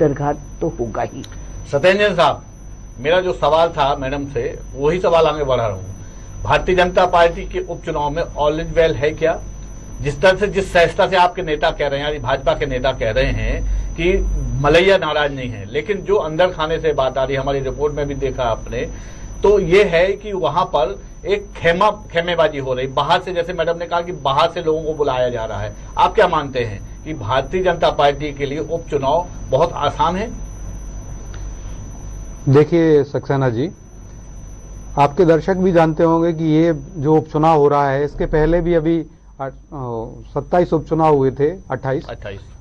कुष्ठघात तो होगा ही। सत्येंद्र साहब, मेरा जो सवाल था मैडम से वही सवाल आगे बढ़ा रहा हूँ। भारतीय जनता पार्टी के उपचुनाव में ऑल इज वेल है क्या? जिस तरह से, जिस सहजता से आपके नेता कह रहे हैं, यानी भाजपा के नेता कह रहे हैं कि मलैया नाराज नहीं है, लेकिन जो अंदर खाने से बात आ रही है, हमारी रिपोर्ट में भी देखा आपने, तो ये है कि वहां पर एक खेमेबाजी हो रही बाहर से। जैसे मैडम ने कहा कि बाहर से लोगों को बुलाया जा रहा है। आप क्या मानते हैं कि भारतीय जनता पार्टी के लिए उपचुनाव बहुत आसान है? देखिए सक्सेना जी, आपके दर्शक भी जानते होंगे कि ये जो उपचुनाव हो रहा है, इसके पहले भी अभी 27 उपचुनाव हुए थे, 28।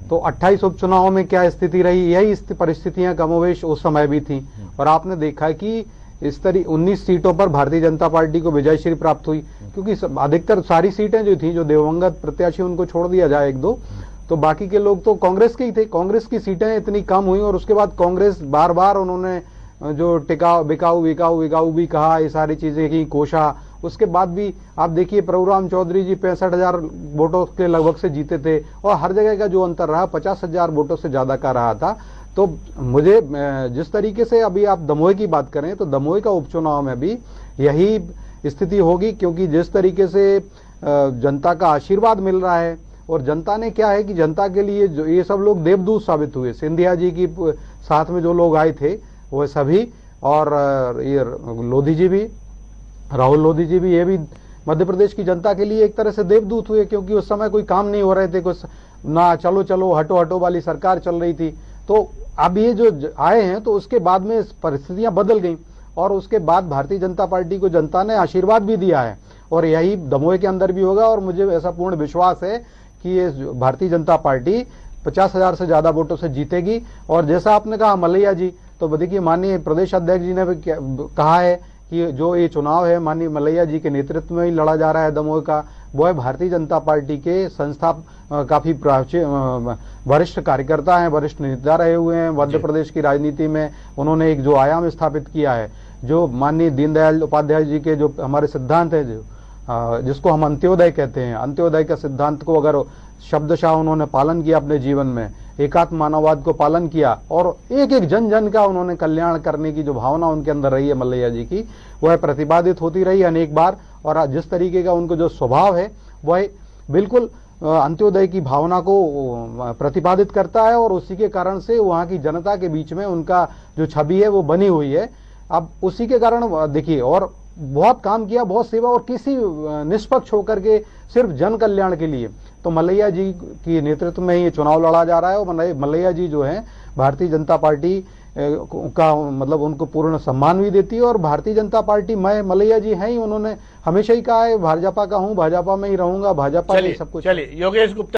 तो 28 उपचुनाव में क्या स्थिति रही, यही परिस्थितियां कमोवेश उस समय भी थी। और आपने देखा कि इस तरह 19 सीटों पर भारतीय जनता पार्टी को विजयश्री प्राप्त हुई, क्योंकि अधिकतर सारी सीटें जो थी, जो दिवंगत प्रत्याशी उनको छोड़ दिया जाए एक दो, तो बाकी के लोग तो कांग्रेस के ही थे। कांग्रेस की सीटें इतनी कम हुई और उसके बाद कांग्रेस बार बार उन्होंने जो टिकाऊ बिकाऊ विकाऊ विकाऊ भी कहा, ये सारी चीजें की कोशा। उसके बाद भी आप देखिए प्रभुराम चौधरी जी 65,000 वोटों के लगभग से जीते थे और हर जगह का जो अंतर रहा 50,000 वोटों से ज्यादा का रहा था। तो मुझे जिस तरीके से अभी आप दमोह की बात करें तो दमोह का उपचुनाव में भी यही स्थिति होगी, क्योंकि जिस तरीके से जनता का आशीर्वाद मिल रहा है, और जनता ने क्या है कि जनता के लिए जो ये सब लोग देवदूत साबित हुए। सिंधिया जी की साथ में जो लोग आए थे वो सभी, और ये लोधी जी भी, राहुल लोधी जी भी, ये भी मध्य प्रदेश की जनता के लिए एक तरह से देवदूत हुए, क्योंकि उस समय कोई काम नहीं हो रहे थे, कुछ ना चलो चलो हटो हटो वाली सरकार चल रही थी। तो अब ये जो आए हैं तो उसके बाद में परिस्थितियां बदल गई, और उसके बाद भारतीय जनता पार्टी को जनता ने आशीर्वाद भी दिया है, और यही दमोह के अंदर भी होगा। और मुझे ऐसा पूर्ण विश्वास है कि ये भारतीय जनता पार्टी 50,000 से ज्यादा वोटों से जीतेगी। और जैसा आपने कहा मलैया जी, तो देखिए माननीय प्रदेश अध्यक्ष जी ने भी कहा है कि जो ये चुनाव है माननीय मलैया जी के नेतृत्व में ही लड़ा जा रहा है दमोह का, वो है भारतीय जनता पार्टी के संस्था काफी वरिष्ठ कार्यकर्ता हैं, वरिष्ठ नेता रहे हुए हैं मध्य प्रदेश की राजनीति में। उन्होंने एक जो आयाम स्थापित किया है, जो माननीय दीनदयाल उपाध्याय जी के जो हमारे सिद्धांत है, जो जिसको हम अंत्योदय कहते हैं, अंत्योदय का सिद्धांत को अगर शब्दशः उन्होंने पालन किया अपने जीवन में, एकात्म मानववाद को पालन किया, और एक एक जन जन का उन्होंने कल्याण करने की जो भावना उनके अंदर रही है मलैया जी की, वह प्रतिपादित होती रही अनेक बार। और जिस तरीके का उनको जो स्वभाव है वह बिल्कुल अंत्योदय की भावना को प्रतिपादित करता है, और उसी के कारण से वहां की जनता के बीच में उनका जो छवि है वो बनी हुई है। अब उसी के कारण देखिए, और बहुत काम किया, बहुत सेवा, और किसी निष्पक्ष होकर के सिर्फ जन कल्याण के लिए। तो मलैया जी की नेतृत्व में ये चुनाव लड़ा जा रहा है, और मलैया जी जो है भारतीय जनता पार्टी का मतलब उनको पूर्ण सम्मान भी देती है। और भारतीय जनता पार्टी, मैं मलैया जी हैं ही, उन्होंने हमेशा ही कहा है भाजपा का हूं, भाजपा में ही रहूंगा, भाजपा में सब कुछ। चलिए योगेश गुप्ता।